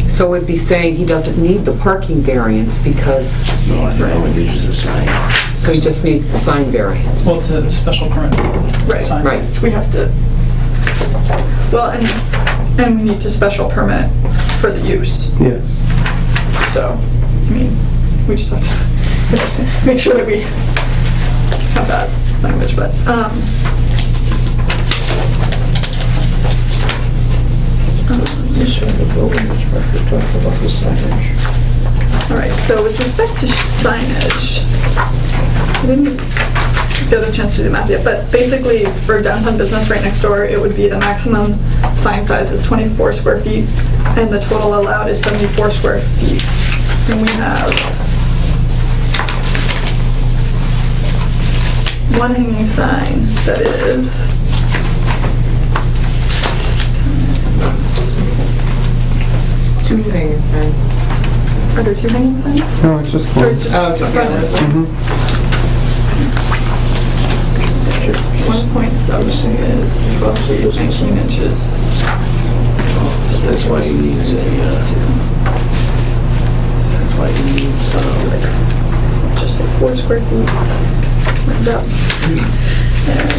So it'd be saying he doesn't need the parking variance because, No, I think it uses a sign. so he just needs the sign variance. Well, it's a special permit. Right. Sign. Right. Which we have to, well, and we need to special permit for the use. Yes. So, I mean, we just have to make sure that we have that language, but, This one, the building inspector talked about the signage. all right, so with respect to signage, I didn't get a chance to do the math yet, but basically for downtown business right next door, it would be the maximum sign size is 24 square feet, and the total allowed is 74 square feet. And we have one hanging sign that is Two hanging signs. Are there two hanging signs? No, it's just Or one. it's just Oh, a just front one. one? 1.7 is 12 feet, 19 inches. That's why he needs that's why he needs, Just like 4 square feet. Round up. And,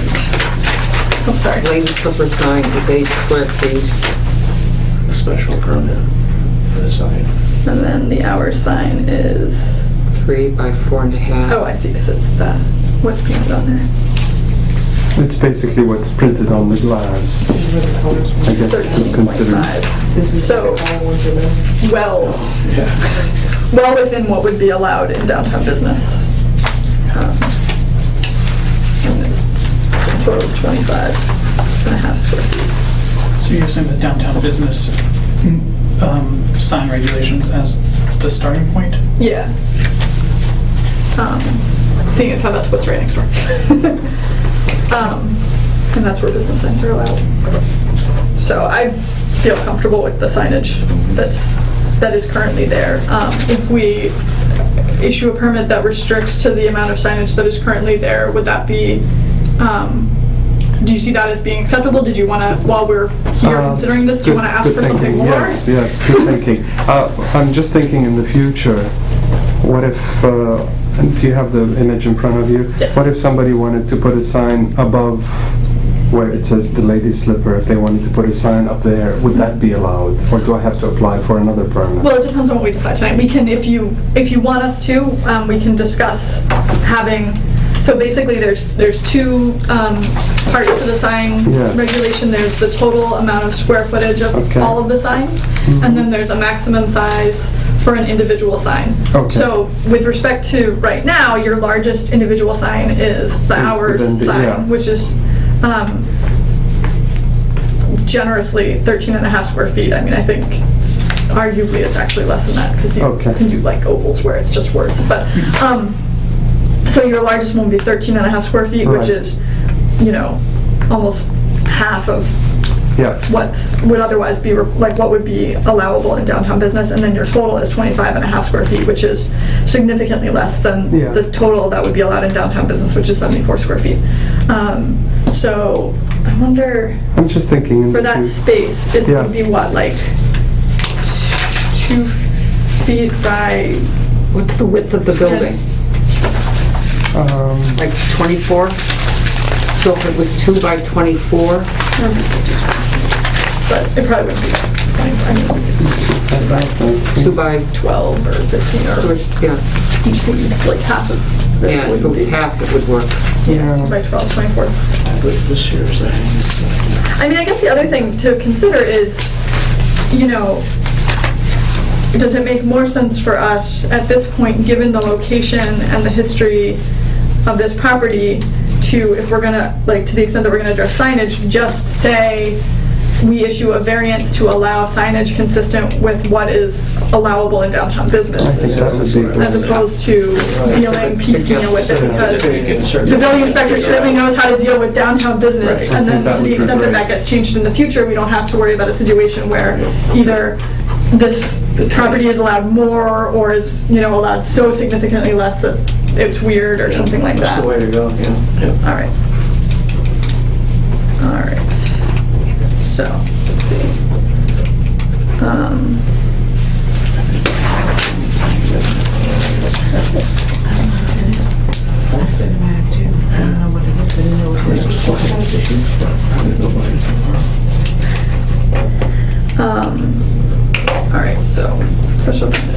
oh, sorry. Lane slipper sign is 8 square feet. a special permit for the sign. And then the hour sign is, 3 by 4.5. oh, I see, because it's that, what's painted on there. It's basically what's printed on the glass. This is where the colors were. I guess this is considered. 13.5. This is So- where the color ones are there. Well within what would be allowed in downtown business. And it's a total of 25.5 square feet. So you're using the downtown business sign regulations as the starting point? Yeah. Seeing as how that's what's right next door. And that's where business signs are allowed. So I feel comfortable with the signage that is currently there. If we issue a permit that restricts to the amount of signage that is currently there, would that be, do you see that as being acceptable? Did you want to, while we're here considering this, do you want to ask Good for something thinking. more? Yes, good thinking. I'm just thinking in the future, what if, do you have the image in front of you? Yes. What if somebody wanted to put a sign above where it says the ladies slipper, if they wanted to put a sign up there, would that be allowed? Or do I have to apply for another permit? Well, it depends on what we decide tonight. We can, if you want us to, we can discuss having, so basically there's two parts to the sign Yeah. regulation. There's the total amount of square footage of Okay. all of the signs, and then there's a maximum size for an individual sign. Okay. So with respect to right now, your largest individual sign is the hours within the- sign, yeah. which is generously 13.5 square feet. I mean, I think arguably it's actually less than that because you Okay. can do like ovals where it's just words. But so your largest one would be 13.5 square feet, Right. which is, you know, almost half of Yeah, what would otherwise be like what would be allowable in downtown business, and then your total is 25.5 square feet, which is significantly less than Yeah. the total that would be allowed in downtown business, which is 74 square feet. So I wonder, I'm just thinking in for the that future. space, it Yeah. would be what, like 2 feet by, What's the width of the building? Like 24? So if it was 2 by 24? but it probably wouldn't be 25, 2 by 12 or 15 or Yeah, you just need like half of it. yeah, if it was half, it would work. Yeah, 2 by 12, 24. But this here's a hanging sign. I mean, I guess the other thing to consider is, you know, does it make more sense for us at this point, given the location and the history of this property, to, if we're gonna, like, to the extent that we're gonna address signage, just say we issue a variance to allow signage consistent with what is allowable in downtown business. I think that would be As opposed to dealing piecemeal with it, because the building inspector certainly knows how to deal with downtown business, and then to the extent that that gets changed in the future, we don't have to worry about a situation where either this property is allowed more, or is, you know, allowed so significantly less that it's weird or something like that. That's the way to go, yeah. All right. All right. So, let's see. All right, so special permit.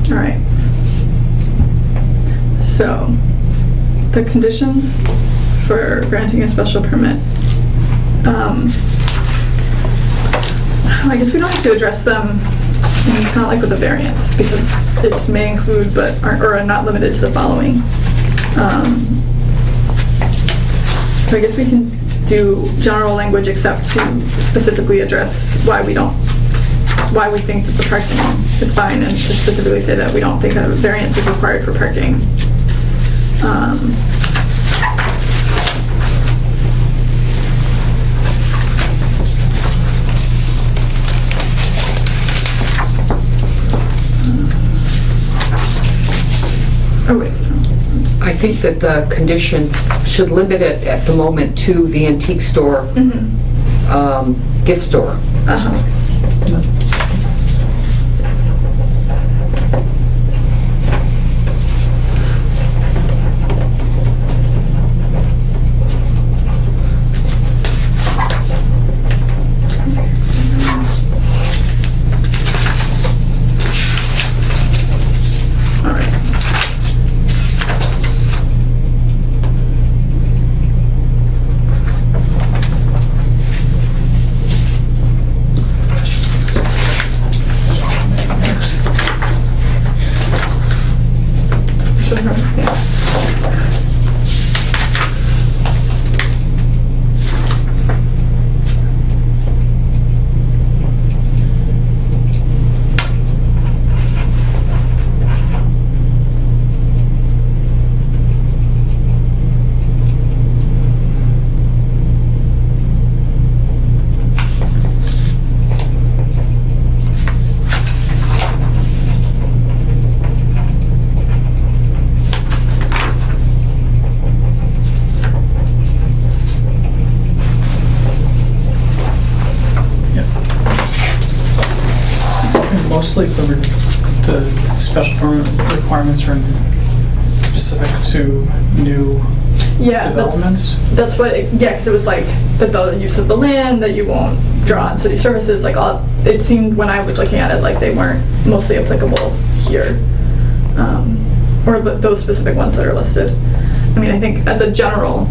All right. So, the conditions for granting a special permit. I guess we don't have to address them. I mean, it's not like with a variance, because it may include but are not limited to the following. So I guess we can do general language except to specifically address why we think that the parking is fine, and to specifically say that we don't think a variance is required for parking. Oh, wait. I think that the condition should limit it at the moment to the antique store, gift store. Uh-huh. Mostly the special permit requirements are specific to new developments. That's what, because it was like the use of the land, that you won't draw on city services, like it seemed when I was looking at it like they weren't mostly applicable here. Or those specific ones that are listed. I mean, I think as a general,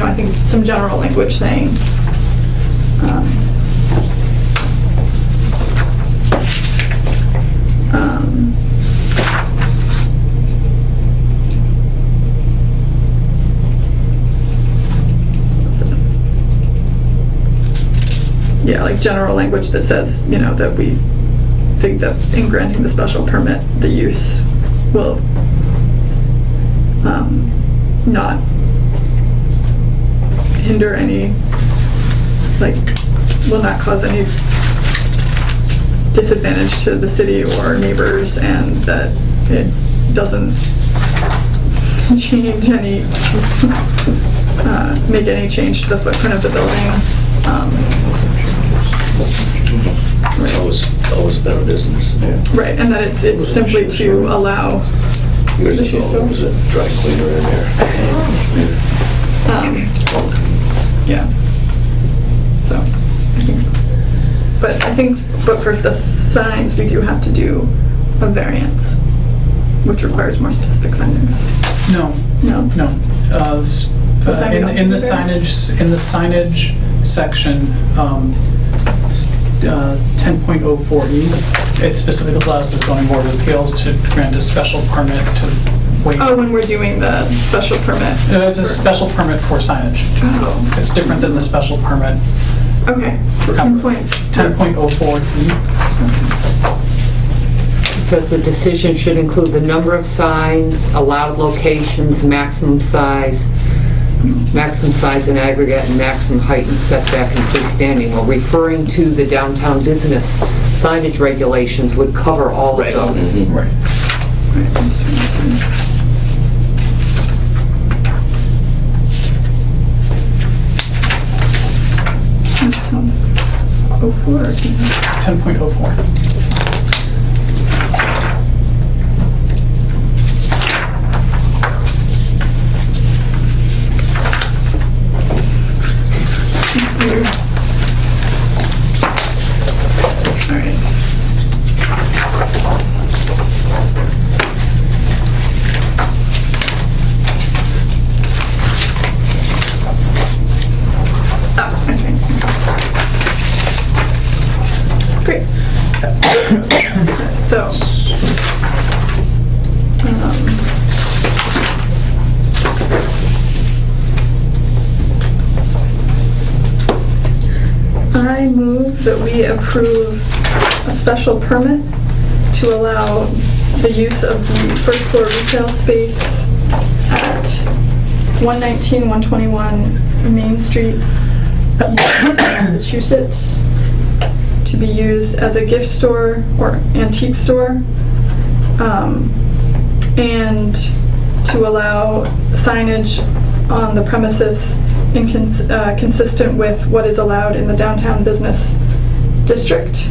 I think some general language saying, yeah, like general language that says, that we think that in granting the special permit, the use will not hinder any, will not cause any disadvantage to the city or neighbors, and that it doesn't change any, make any change to the footprint of the building. It's always been a business. Yeah. Right, and that it's simply to allow. Years ago, there was a dry cleaner in there. Yeah. So, but I I think, but for the signs, we do have to do a variance, which requires more specific findings. No, No? no. sign we don't In the do signage section, 10.04E, it specifically allows the zoning board of appeals to grant a special permit to waive. Oh, when we're doing the special permit. It's a special permit for signage. Oh, It's different than the special permit. okay. 10.04E. It says the decision should include the number of signs, allowed locations, maximum size in aggregate, and maximum height and setback and freestanding. While referring to the downtown business signage regulations would cover all of those. Right. Right, I'm just trying to see. Oh, 04 or 10.04. All right. Oh, I see. Great. So, I move that we approve a special permit to allow the use of the first floor retail space at 119, 121 Main Street, Easthampton, Massachusetts, to be used as a gift store or antique store, and to allow signage on the premises consistent with what is allowed in the downtown business district.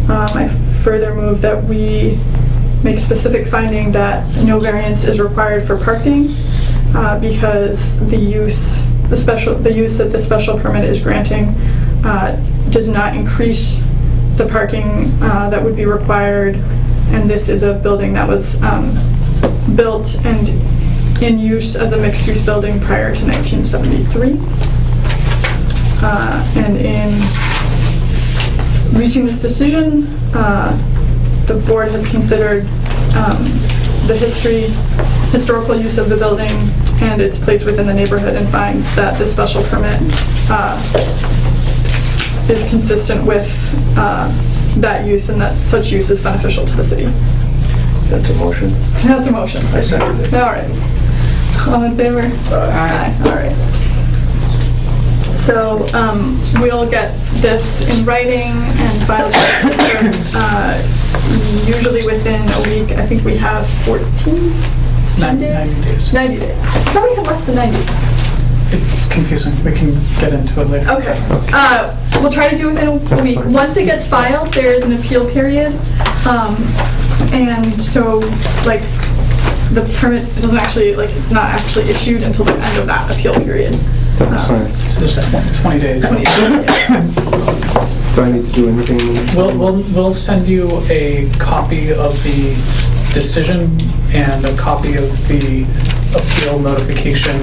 I further move that we make specific finding that no variance is required for parking because the use that the special permit is granting does not increase the parking that would be required, and this is a building that was built and in use as a mixed-use building prior to 1973. And in reaching this decision, the board has considered the historical use of the building and its place within the neighborhood, and finds that the special permit is consistent with that use, and that such use is beneficial to the city. That's a motion. That's a motion. I second it. All right. All in favor? Aye. All right. So we'll get this in writing and file it usually within a week. I think we have 90 days. 90 days. I thought we had less than 90. It's confusing. We can get into it later. Okay. We'll try to do it within a week. fine. Once it gets filed, there is an appeal period. And so, like, the permit doesn't actually, it's not actually issued until the end of that appeal period. That's fine. So there's 20 days. 20 days, yeah. Do I need to do anything? We'll send you a copy of the decision and a copy of the appeal notification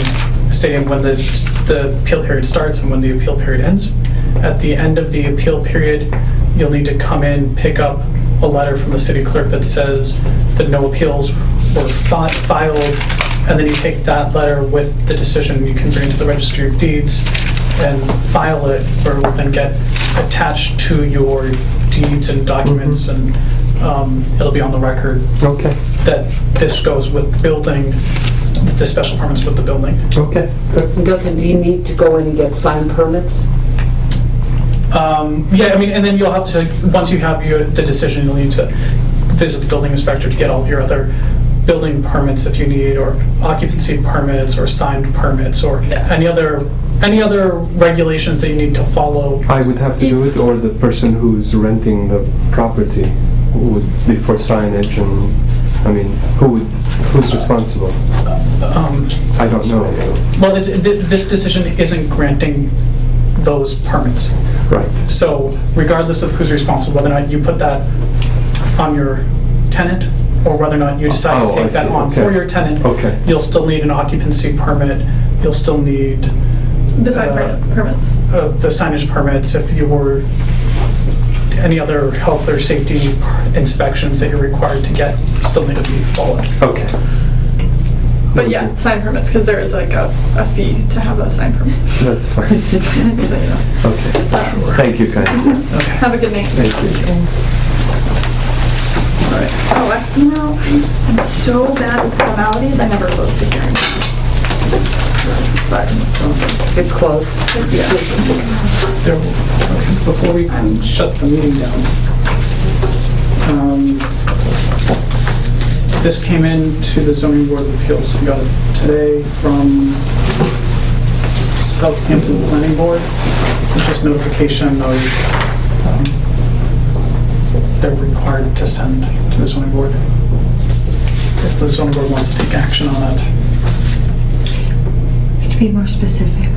stating when the appeal period starts and when the appeal period ends. At the end of the appeal period, you'll need to come in, pick up a letter from the city clerk that says that no appeals were filed, and then you take that letter with the decision, you can bring it to the registry of deeds and file it, where it will then get attached to your deeds and documents, and it'll be on the record Okay, that this goes with the building, the special permits with the building. okay. And doesn't he need to go in and get sign permits? Yeah, I mean, and then you'll have to, once you have the decision, you'll need to visit the building inspector to get all of your other building permits if you need, or occupancy permits, or signed permits, or any other regulations that you need to follow. I would have to do it, or the person who's renting the property would be for signage, and, I mean, who's responsible? I don't know. Well, this decision isn't granting those permits. Right. So regardless of who's responsible, whether or not you put that on your tenant, or whether or not you decide Oh, to take I that see. on Okay. for your tenant, Okay. you'll still need an occupancy permit, you'll still need The sign permits. the signage permits, if you were, any other health or safety inspections that you're required to get still need to be followed. Okay. But yeah, sign permits, because there is like a fee to have a sign permit. That's fine. So, you know. Okay. Thank you, guys. Have a good night. Thank you. Oh, I'm so bad with formalities, I never close the hearing. But, It's close. yeah. Before we shut the meeting down, this came in to the zoning board of appeals. We got it today from Southampton Planning Board. It's just notification of they're required to send to the zoning board if the zoning board wants to take action on it. Could you be more specific?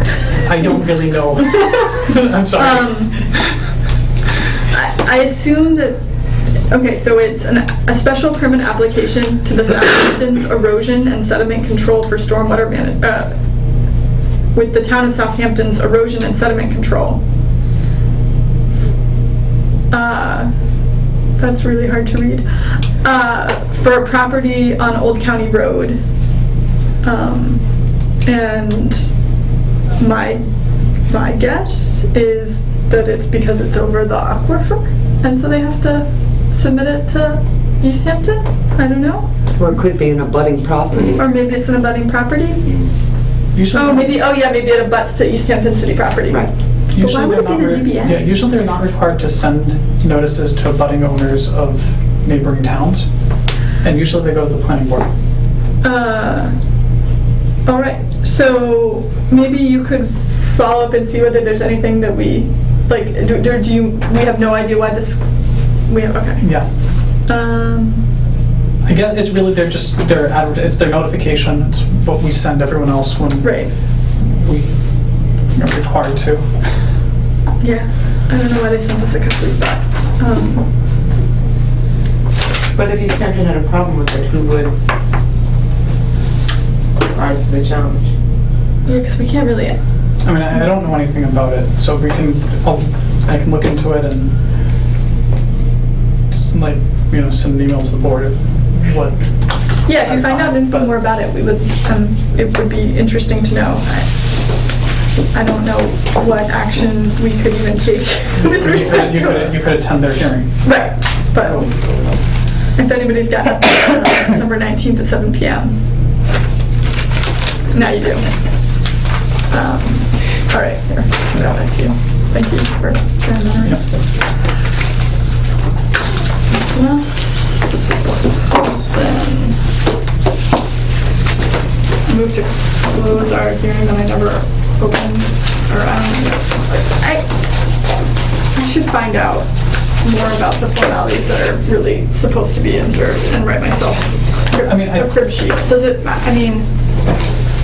I don't really know. I'm sorry. I assume that, okay, so it's a special permit application to the Southampton's erosion and sediment control for stormwater with the town of Southampton's erosion and sediment control. That's really hard to read. For a property on Old County Road. And my guess is that it's because it's over the aquifer, and so they have to submit it to Easthampton? I don't know. Or it could be an abutting property. Or maybe it's an abutting property? Usually, Oh, maybe it abuts to Easthampton city property. Right. But why would it be the ZBA? Yeah, usually they're not required to send notices to abutting owners of neighboring towns, and usually they go to the planning board. All right, so maybe you could follow up and see whether there's anything that we, like, we have no idea why this, okay. Yeah. I guess it's really, it's their notification, it's what we send everyone else when Right. we are required to. Yeah, I don't know why they sent us a copy, But if Easthampton had a problem with it, who would rise to the challenge? yeah, because we can't really, I mean, I don't know anything about it, so I can look into it and just send an email to the board of what. yeah, if you find out anything more about it, it would be interesting to know. I don't know what action we could even take with respect to it. You could attend their hearing. Right, but if anybody's got December 19th at 7 p.m. Now you do. All right, here, I'll go back to you. Thank you for remembering. Yep. Then move to close our hearing that I never opened, or I should find out more about the formalities that are really supposed to be observed and write myself I mean, a crib sheet. Does it, I mean,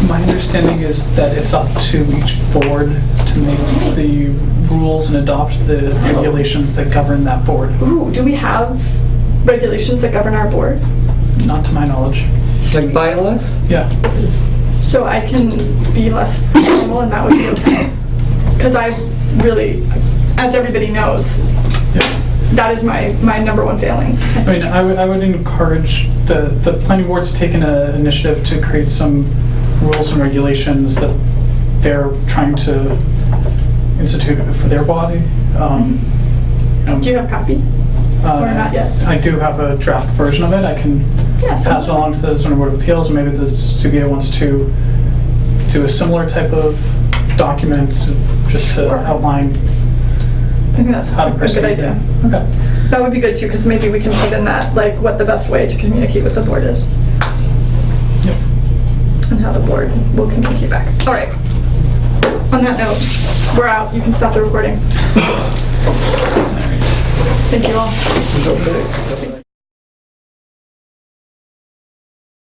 my understanding is that it's up to each board to make the rules and adopt the regulations that govern that board. ooh, do we have regulations that govern our board? Not to my knowledge. Like bylaws? Yeah. So I can be less formal and that would be okay? Because I really, as everybody knows, Yeah. that is my number one failing. I mean, I would encourage, the planning board's taken an initiative to create some rules and regulations that they're trying to institute for their body. Do you have a copy? Or not yet? I do have a draft version of it. I can Yeah, pass it along to the zoning board of appeals, and maybe the ZBA wants to do a similar type of document just to Sure. outline I think that's how to a proceed. good idea. Okay. That would be good too, because maybe we can put in that, like, what the best way to communicate with the board is. Yep. And how the board will communicate back. All right. On that note, we're out. You can stop the recording. Thank you all.